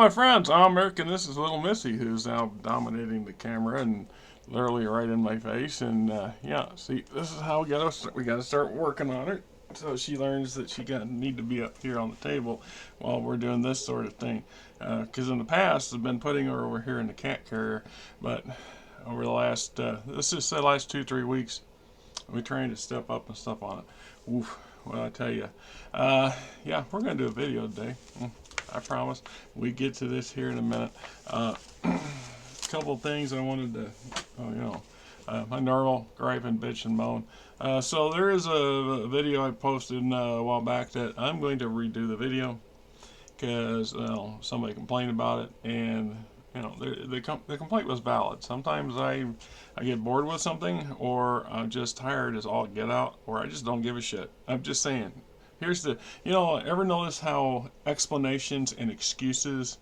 my friends, I'm Eric, and this is little Missy, who's now dominating the camera and literally right in my face. And yeah, see, this is how we gotta start working on her, so she learns that she got need to be up here on the table while we're doing this sort of thing. Because in the past, I've been putting her over here in the cat carrier, but over the last let's just say last 2-3 weeks, we trying to step up and stuff on it. Oof, what I tell you. Yeah, we're gonna do a video today. I promise. We get to this here in a minute. A couple of things I wanted to, my normal gripe and bitch and moan. So there is a video I posted a while back that I'm going to redo the video because somebody complained about it, and the complaint was valid. Sometimes I get bored with something, or I'm just tired as all get out, or I just don't give a shit. I'm just saying. Here's the, ever notice how explanations and excuses,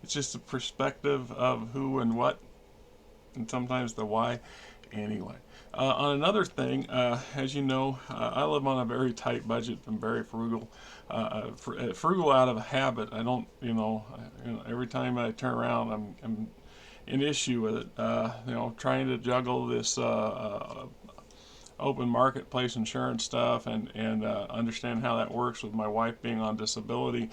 it's just a perspective of who and what, and sometimes the why. Anyway, on another thing, as you know, I live on a very tight budget. I'm very frugal. Frugal out of habit. I don't, every time I turn around, I'm in issue with it. Trying to juggle this open marketplace insurance stuff and understand how that works with my wife being on disability.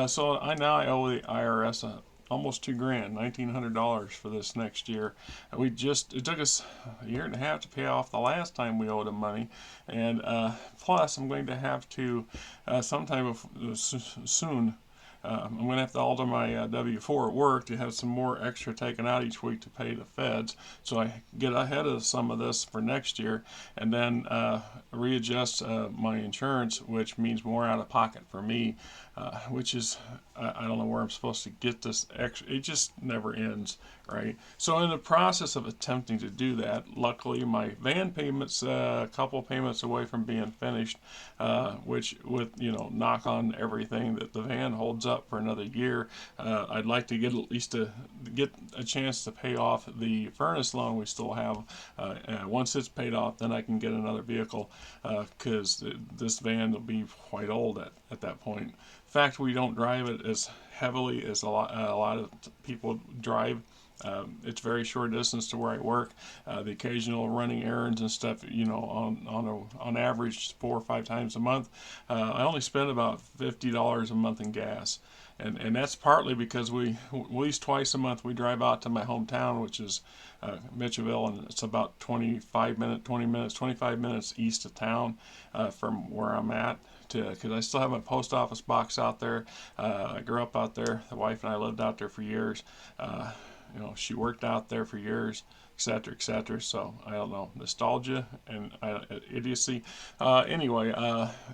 So I owe the IRS almost $2,000, $1,900 for this next year. It took us a year and a half to pay off the last time we owed them money, and plus I'm going to have to sometime soon. I'm going to have to alter my W-4 at work to have some more extra taken out each week to pay the feds, so I get ahead of some of this for next year, and then readjust my insurance, which means more out of pocket for me, which is, I don't know where I'm supposed to get this extra. It just never ends, right? So in the process of attempting to do that, luckily my van payment's a couple payments away from being finished, which with, knock on everything that the van holds up for another year. I'd like to get at least get a chance to pay off the furnace loan we still have. Once it's paid off, then I can get another vehicle, because this van will be quite old at that point. In fact, we don't drive it as heavily as a lot of people drive. It's very short distance to where I work. The occasional running errands and stuff, on average 4 or 5 times a month. I only spend about $50 a month in gas. And that's partly because at least twice a month we drive out to my hometown, which is Mitchellville, and it's about 25 minutes east of town from where I'm at. Because I still have my post office box out there. I grew up out there. The wife and I lived out there for years. She worked out there for years, etc., etc. So I don't know, nostalgia and idiocy. Anyway,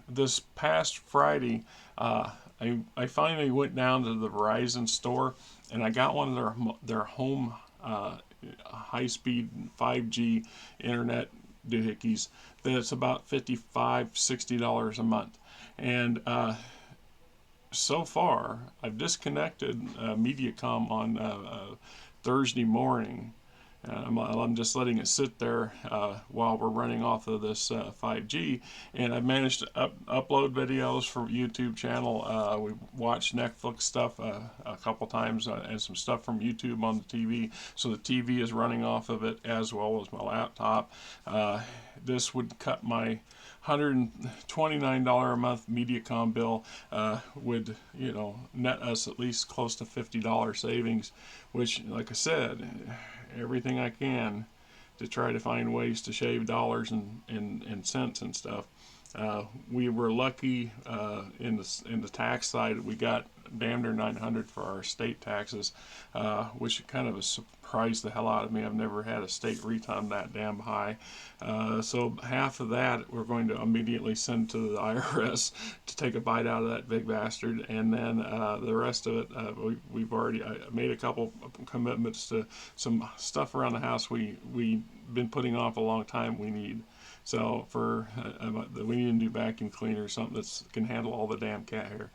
this past Friday, I finally went down to the Verizon store, and I got one of their home high-speed 5G internet doohickeys. That's about $55-$60 a month, and so far I've disconnected Mediacom on Thursday morning. I'm just letting it sit there while we're running off of this 5G, and I've managed to upload videos from YouTube channel. We watched Netflix stuff a couple times, and some stuff from YouTube on the TV, so the TV is running off of it as well as my laptop. This would cut my $129 a month Mediacom bill, would net us at least close to $50 savings, which, like I said, everything I can to try to find ways to shave dollars and cents and stuff. We were lucky in the tax side. We got damn near $900 for our state taxes, which kind of surprised the hell out of me. I've never had a state refund that damn high. So half of that we're going to immediately send to the IRS to take a bite out of that big bastard, and then the rest of it, we've already made a couple commitments to some stuff around the house we've been putting off a long time we need. So we need a new vacuum cleaner, something that can handle all the damn cat hair.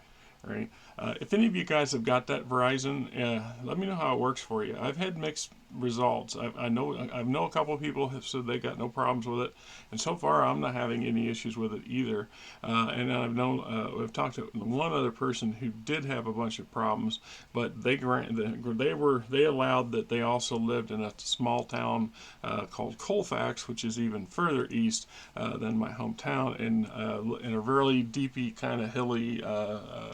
Right. If any of you guys have got that Verizon, let me know how it works for you. I've had mixed results. I know a couple of people have said they got no problems with it, and so far I'm not having any issues with it either. And I've talked to one other person who did have a bunch of problems, but they allowed that they also lived in a small town called Colfax, which is even further east than my hometown, in a really deepy kind of hilly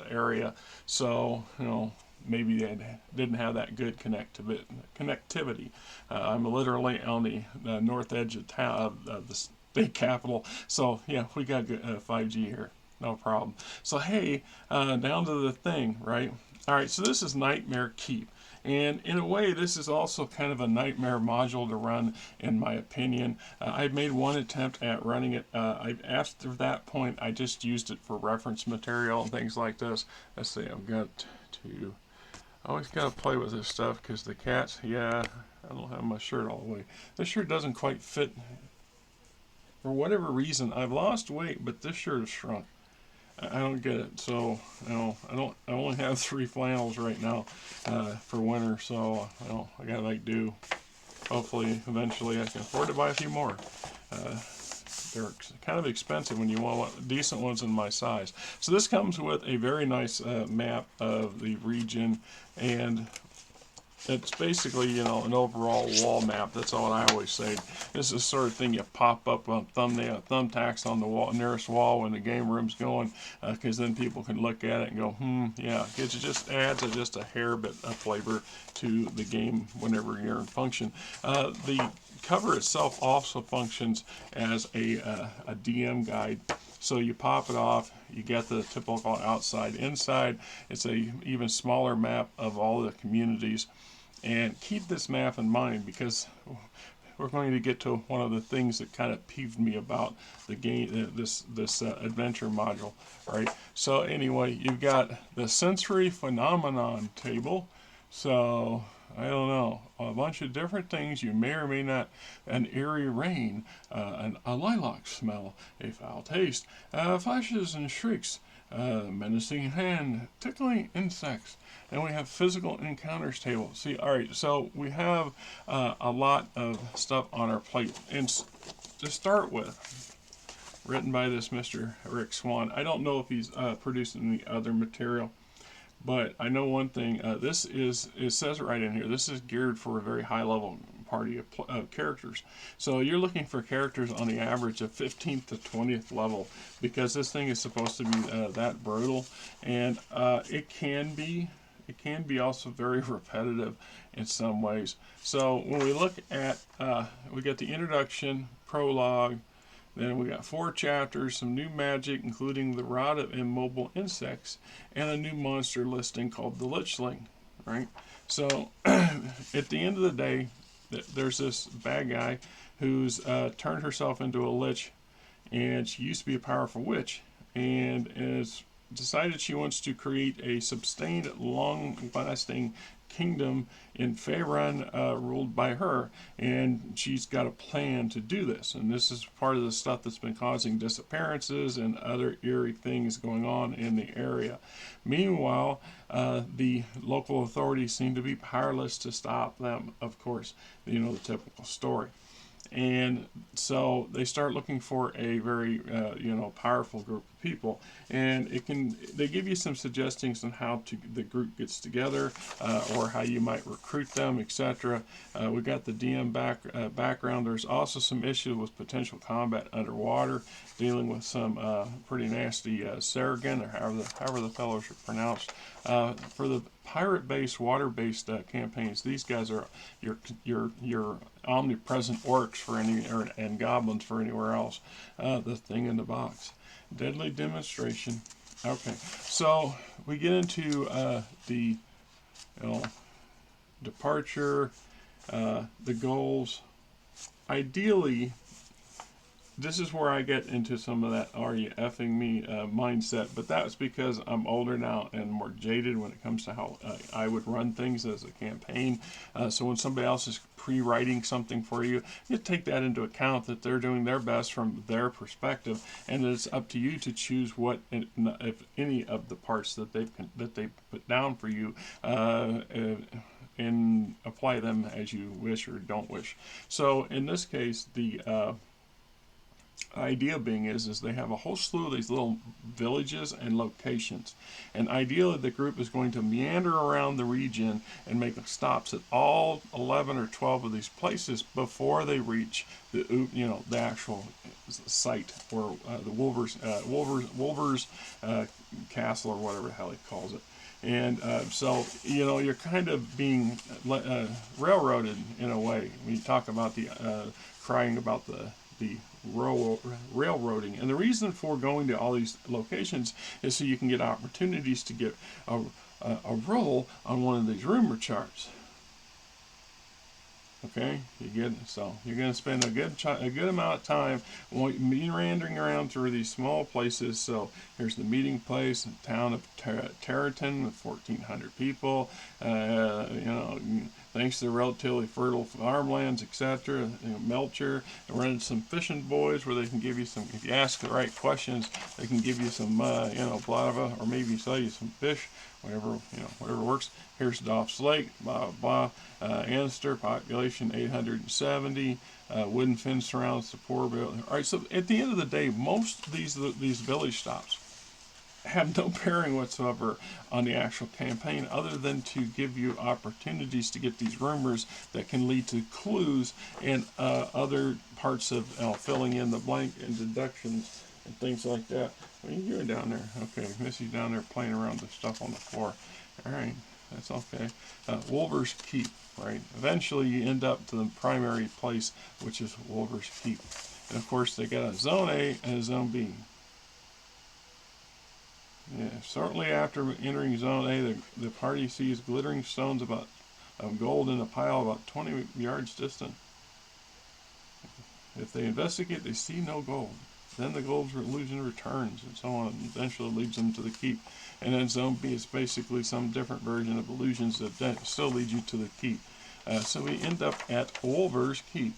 area. So maybe they didn't have that good connectivity. I'm literally on the north edge of town of the state capital, so yeah, we got 5G here, no problem. So hey, down to the thing, right? All right, so this is Nightmare Keep. And in a way, this is also kind of a nightmare module to run, in my opinion. I've made one attempt at running it. After that point, I just used it for reference material and things like this. Let's see, I've got to... I always got to play with this stuff because the cats, yeah, I don't have my shirt all the way. This shirt doesn't quite fit. For whatever reason, I've lost weight, but this shirt has shrunk. I don't get it. So, I only have 3 flannels right now for winter, so I gotta make do. Hopefully, eventually, I can afford to buy a few more. They're kind of expensive when you want decent ones in my size. So this comes with a very nice map of the region, and it's basically, an overall wall map. That's all I always say. This is the sort of thing you pop up on thumbtacks on the wall, nearest wall when the game room's going, because then people can look at it and go, yeah. It just adds just a hair bit of flavor to the game whenever you're in function. The cover itself also functions as a DM guide. So you pop it off, you get the typical outside, inside. It's a even smaller map of all the communities. And keep this map in mind, because we're going to get to one of the things that kind of peeved me about the game, this adventure module. Right. So anyway, you've got the sensory phenomenon table. So I don't know, a bunch of different things you may or may not. An eerie rain, a lilac smell, a foul taste, flashes and shrieks, menacing hand, tickling insects. And we have physical encounters table. See, all right, so we have a lot of stuff on our plate. And to start with, written by this Mr. Rick Swan. I don't know if he's produced any other material, but I know one thing. It says it right in here, this is geared for a very high level party of characters. So you're looking for characters on the average of 15th to 20th level, because this thing is supposed to be that brutal. And it can be also very repetitive in some ways. So when we look at, we got the introduction, prologue, then we got 4 chapters, some new magic, including the rod of immobile insects, and a new monster listing called the Lichling, right? So at the end of the day, there's this bad guy who's turned herself into a lich, and she used to be a powerful witch, and is decided she wants to create a sustained, long-lasting kingdom in Faerun ruled by her, and she's got a plan to do this. And this is part of the stuff that's been causing disappearances and other eerie things going on in the area. Meanwhile, the local authorities seem to be powerless to stop them, of course, the typical story. And so they start looking for a very powerful group of people, and they give you some suggestions on how the group gets together, or how you might recruit them, etc. We got the DM background. There's also some issues with potential combat underwater, dealing with some pretty nasty Saragon, or however the fellows are pronounced. For the pirate-based, water-based campaigns, these guys are your omnipresent orcs and goblins for anywhere else. The thing in the box, deadly demonstration. Okay, so we get into the departure, the goals. Ideally, this is where I get into some of that "are you effing me" mindset. But that's because I'm older now and more jaded when it comes to how I would run things as a campaign. So when somebody else is pre-writing something for you, you take that into account, that they're doing their best from their perspective, and it's up to you to choose what, if any, of the parts that they put down for you. And apply them as you wish or don't wish. So in this case, the idea being is they have a whole slew of these little villages and locations, and ideally the group is going to meander around the region and make stops at all 11 or 12 of these places before they reach the the actual site, or the Wolver's castle, or whatever the hell he calls it. And so, you're kind of being railroaded in a way when you talk about the crying about the railroading. And the reason for going to all these locations is so you can get opportunities to get a roll on one of these rumor charts. Okay, you're going to spend a good amount of time meandering around through these small places. So here's the meeting place, the town of Territon with 1,400 people. Thanks to the relatively fertile farmlands, etc. Melcher, running some fishing boys where they can give you some, if you ask the right questions, they can give you some, blava, or maybe sell you some fish, whatever works. Here's Doff's Lake, blah, blah, Anster, population 870, wooden fence surrounds the poor building. All right, so at the end of the day, most of these village stops have no bearing whatsoever on the actual campaign, other than to give you opportunities to get these rumors that can lead to clues and other parts of filling in the blank and deductions and things like that. What are you doing down there? Okay, Missy's down there playing around with stuff on the floor. All right, that's okay. Wolver's Keep, right? Eventually you end up to the primary place, which is Wolver's Keep. And of course they got a Zone A and a Zone B. Yeah, shortly after entering Zone A, the party sees glittering stones of gold in a pile about 20 yards distant. If they investigate, they see no gold. Then the gold's illusion returns, and so on, and eventually leads them to the keep. And then Zone B is basically some different version of illusions that still lead you to the keep. So we end up at Wolver's Keep.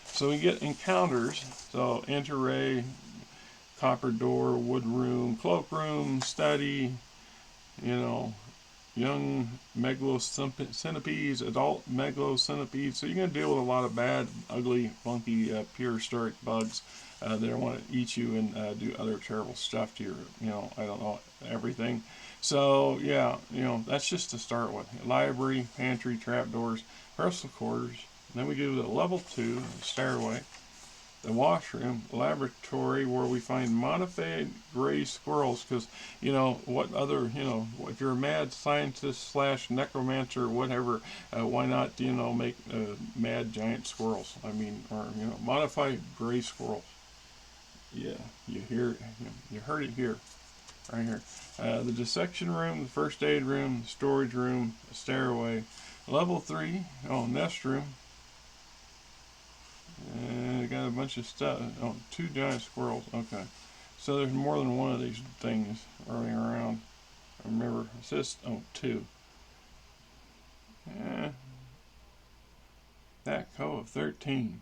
So we get encounters. So enter Ray, copper door, wood room, cloak room, study, young megalocentipedes, adult megalocentipedes. So you're going to deal with a lot of bad, ugly, funky, prehistoric bugs that want to eat you and do other terrible stuff to your, everything. So yeah, that's just to start with. Library, pantry, trapdoors, rehearsal quarters. Then we go to level 2, the stairway. The washroom, laboratory, where we find modified gray squirrels, because what other, if you're a mad scientist / necromancer, whatever, why not make mad giant squirrels? I mean, or modified gray squirrels. Yeah, you heard it here, right here. The dissection room, the first aid room, the storage room, the stairway. Level 3, nest room. And got a bunch of stuff. 2 giant squirrels. Okay. So there's more than one of these things running around. I remember, it says, 2. That co of 13.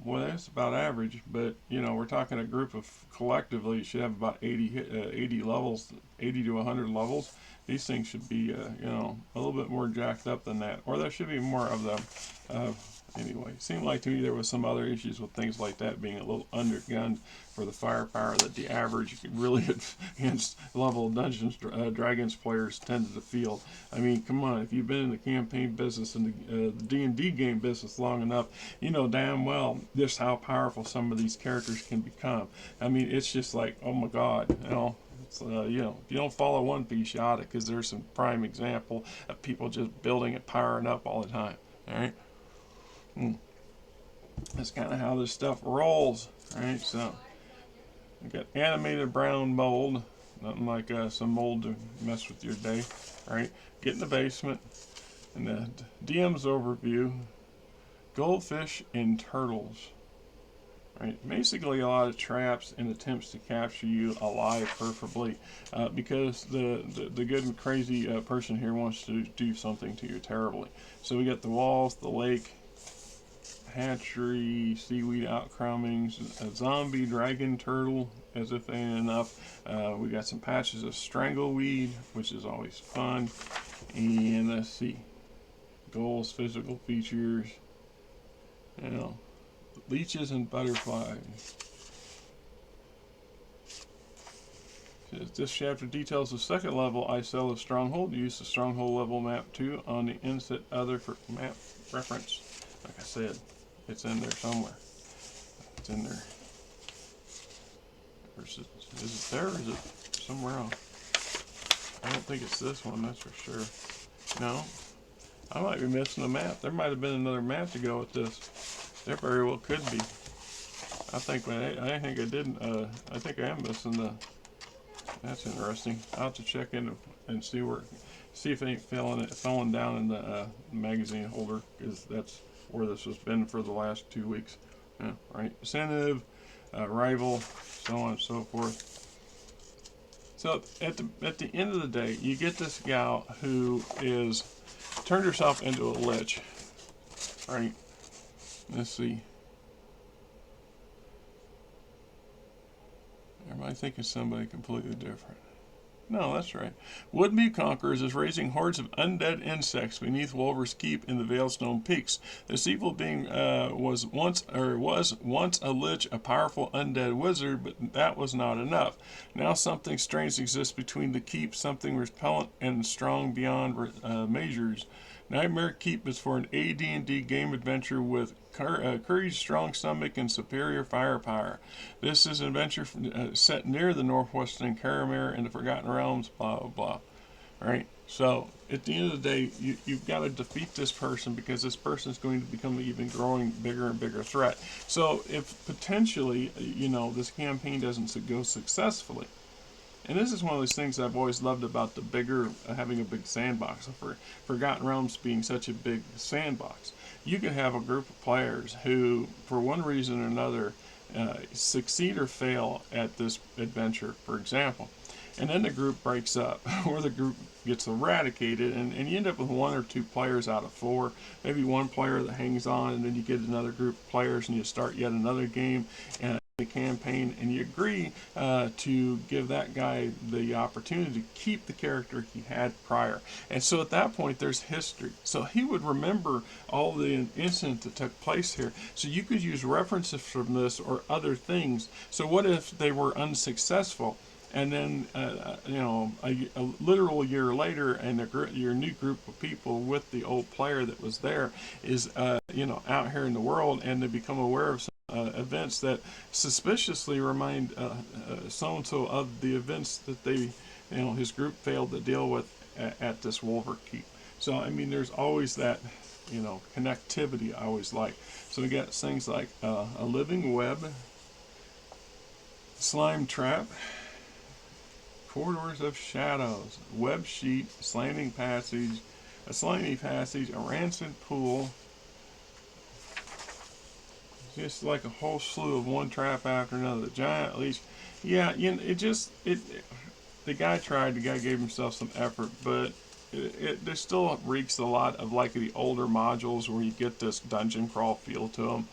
Boy, that's about average, but we're talking a group of collectively, you should have about 80 levels, 80 to 100 levels. These things should be, a little bit more jacked up than that, or there should be more of them. Anyway, it seemed like to me there was some other issues with things like that being a little undergunned for the firepower that the average, really advanced level Dungeons Dragons players tended to feel. I mean, come on, if you've been in the campaign business and the D&D game business long enough, you know damn well just how powerful some of these characters can become. I mean, it's just like, oh my God, if you don't follow One Piece, you ought to, because there's some prime example of people just building and powering up all the time. All right. That's kind of how this stuff rolls, right? So we got animated brown mold, nothing like some mold to mess with your day, right? Get in the basement, and the DM's overview, goldfish and turtles. Right? Basically, a lot of traps and attempts to capture you alive, preferably, because the good and crazy person here wants to do something to you terribly. So we got the walls, the lake, hatchery, seaweed outcroppings, a zombie dragon turtle, as if they ain't enough. We got some patches of strangleweed, which is always fun. And let's see, goals, physical features, you know, leeches and butterflies. This chapter details the second level I sell of Stronghold. Use the Stronghold level map 2 on the inset other for map reference. Like I said, it's in there somewhere. It's in there. Or is it there or is it somewhere else? I don't think it's this one, that's for sure. No. I might be missing a map. There might have been another map to go with this. There very well could be. I think I didn't. I think I am missing the. That's interesting. I'll have to check in and see if it ain't falling down in the magazine holder, because that's where this has been for the last 2 weeks. Yeah, right. Incentive, rival, so on and so forth. So at the end of the day, you get this gal who is turned herself into a lich. Right. Let's see. Am I thinking somebody completely different? No, that's right. Would-be conquerors is raising hordes of undead insects beneath Wolver's keep in the Veilstone Peaks. This evil being was once a lich, a powerful undead wizard, but that was not enough. Now something strange exists between the keep, something repellent and strong beyond measures. Nightmare Keep is for an AD&D game adventure with courage, strong stomach, and superior firepower. This is an adventure set near the northwestern Cormyr and the Forgotten Realms, blah, blah, blah. Right? So, at the end of the day, you've got to defeat this person, because this person is going to become an even growing bigger and bigger threat. So, if potentially, this campaign doesn't go successfully, and this is one of those things I've always loved about the bigger, having a big sandbox. For Forgotten Realms being such a big sandbox, you could have a group of players who, for one reason or another, succeed or fail at this adventure, for example. And then the group breaks up, or the group gets eradicated, and you end up with 1 or 2 players out of 4, maybe 1 player that hangs on, and then you get another group of players and you start yet another game. And the campaign, and you agree to give that guy the opportunity to keep the character he had prior. And so at that point, there's history. So he would remember all the incidents that took place here. So you could use references from this or other things. So what if they were unsuccessful? And then, a literal year later, and your new group of people with the old player that was there is, out here in the world, and they become aware of events that suspiciously remind so-and-so of the events that his group failed to deal with at this Wolver keep. So, I mean, there's always that, connectivity I always like. So we got things like a living web, slime trap, corridors of shadows, web sheet, slanting passage, a slimy passage, a rancid pool. Just like a whole slew of one trap after another. The giant leech. Yeah, the guy gave himself some effort, but there still reeks a lot of like the older modules where you get this dungeon crawl feel to them.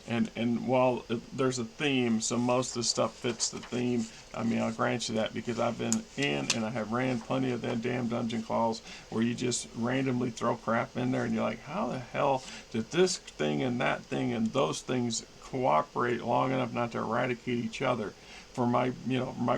And while there's a theme, so most of the stuff fits the theme. I mean, I'll grant you that, because I've been in and I have ran plenty of that damn dungeon crawls where you just randomly throw crap in there and you're like, how the hell did this thing and that thing and those things cooperate long enough not to eradicate each other for my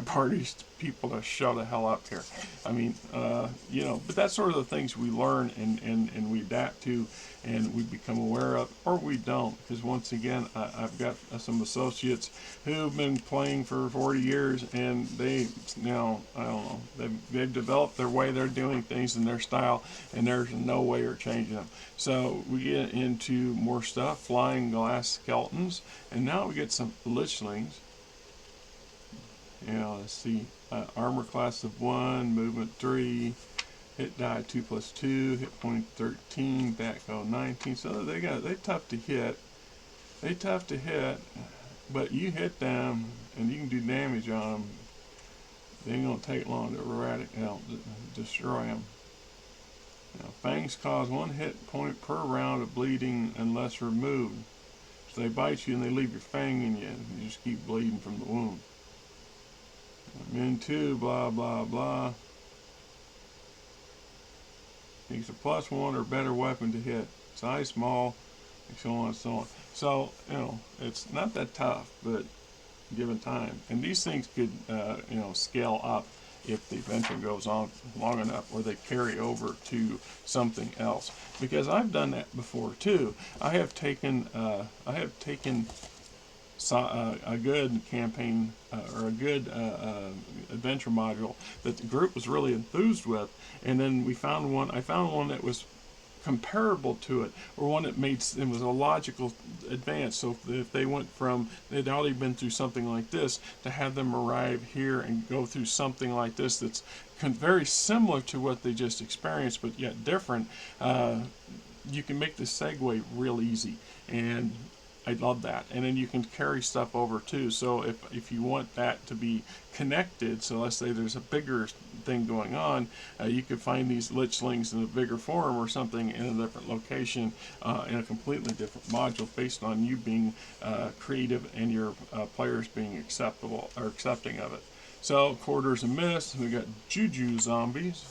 party's people to show the hell up here? I mean, but that's sort of the things we learn and we adapt to, and we become aware of, or we don't, because once again, I've got some associates who've been playing for 40 years, and they, I don't know, they've developed their way they're doing things and their style, and there's no way of changing them. So we get into more stuff, flying glass skeletons, and now we get some lichlings. Let's see, armor class of 1, movement 3, hit die 2+2, hit point 13, back 19. So they're tough to hit. but you hit them and you can do damage on them. They ain't gonna take long to destroy them. Now, fangs cause 1 hit point per round of bleeding unless removed. So they bite you and they leave your fang in you, and you just keep bleeding from the wound. Min 2, blah blah blah. Makes a +1 or better weapon to hit. Size small, and so on and so on. So, it's not that tough, but given time. And these things could, scale up if the adventure goes on long enough, or they carry over to something else. Because I've done that before too. I have taken a good campaign or a good adventure module that the group was really enthused with, and then I found one that was comparable to it, or one that it was a logical advance. So if they went from, they'd already been through something like this, to have them arrive here and go through something like this that's very similar to what they just experienced, but yet different, you can make the segue real easy. And I love that. And then you can carry stuff over too. So if you want that to be connected, so let's say there's a bigger thing going on, you could find these lichlings in a bigger form or something in a different location, in a completely different module, based on you being creative and your players being accepting of it. So quarters and mist, we got juju zombies.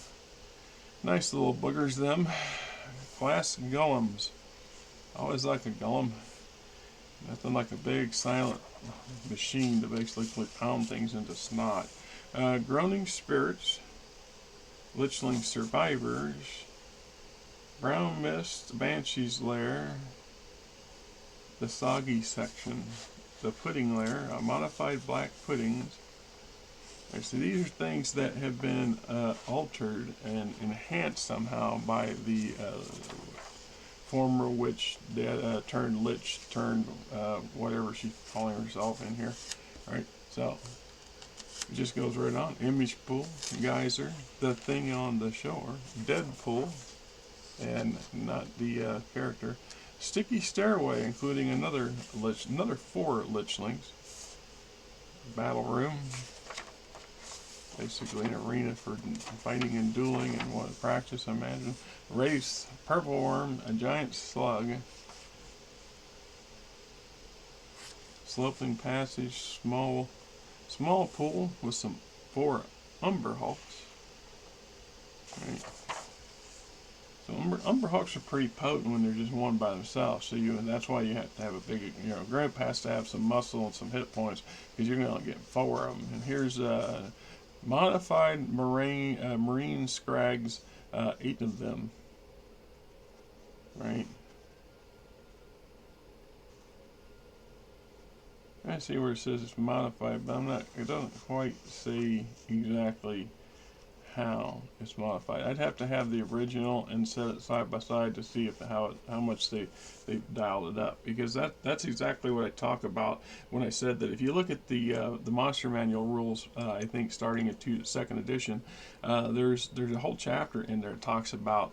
Nice little boogers, them. Class golems. Always like a golem. Nothing like a big silent machine to basically pound things into snot. Groaning spirits, lichling survivors, brown mist, banshee's lair, the soggy section, the pudding lair, modified black puddings. Right, so these are things that have been altered and enhanced somehow by the former witch turned lich turned whatever she's calling herself in here. Right, so it just goes right on. Image pool, geyser, the thing on the shore, Deadpool, and not the character. Sticky stairway, including another 4 lichlings. Battle room, basically an arena for fighting and dueling and what practice, I imagine. Race, purple worm, a giant slug. Sloping passage, small pool with some 4 umber hulks. Right. So umber hulks are pretty potent when they're just one by themselves. So that's why you have to have a big, group has to have some muscle and some hit points, because you're going to get 4 of them. And here's modified marine scrags, 8 of them. Right. I see where it says it's modified, but it doesn't quite say exactly how it's modified. I'd have to have the original and set it side by side to see how much they've dialed it up, because that's exactly what I talk about when I said that if you look at the monster manual rules, I think starting at 2nd edition, there's a whole chapter in there that talks about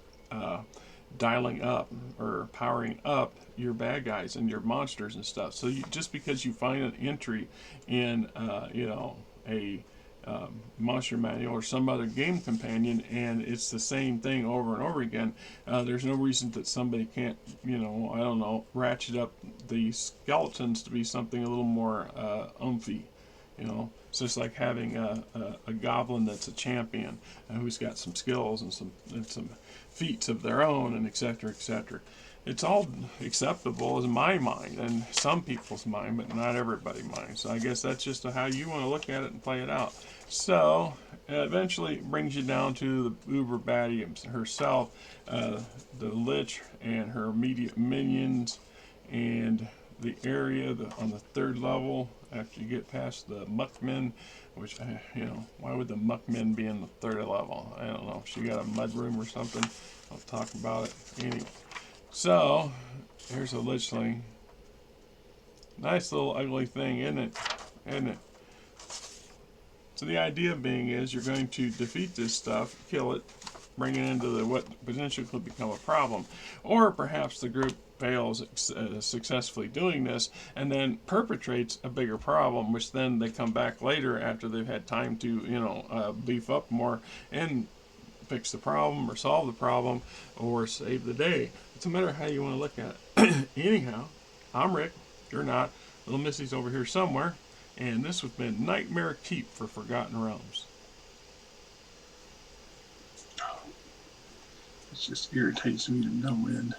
dialing up or powering up your bad guys and your monsters and stuff. So just because you find an entry in a monster manual or some other game companion and it's the same thing over and over again, there's no reason that somebody can't, ratchet up the skeletons to be something a little more umphy. It's just like having a goblin that's a champion who's got some skills and some feats of their own, and etc., etc. It's all acceptable in my mind and some people's mind, but not everybody's mind. So I guess that's just how you want to look at it and play it out. So eventually it brings you down to the uber baddie herself, the lich and her immediate minions, and the area on the 3rd level after you get past the muckmen, which, why would the muckmen be in the 3rd level? I don't know. She got a mud room or something. I'll talk about it anyway. So here's a lichling. Nice little ugly thing, isn't it? So the idea being is you're going to defeat this stuff, kill it, bring it into what potentially could become a problem. Or perhaps the group fails successfully doing this and then perpetrates a bigger problem, which then they come back later after they've had time to, beef up more and fix the problem or solve the problem or save the day. It's a matter how you want to look at it. Anyhow, I'm Rick. You're not. Little Missy's over here somewhere. And this has been Nightmare Keep for Forgotten Realms. It just irritates me to no end.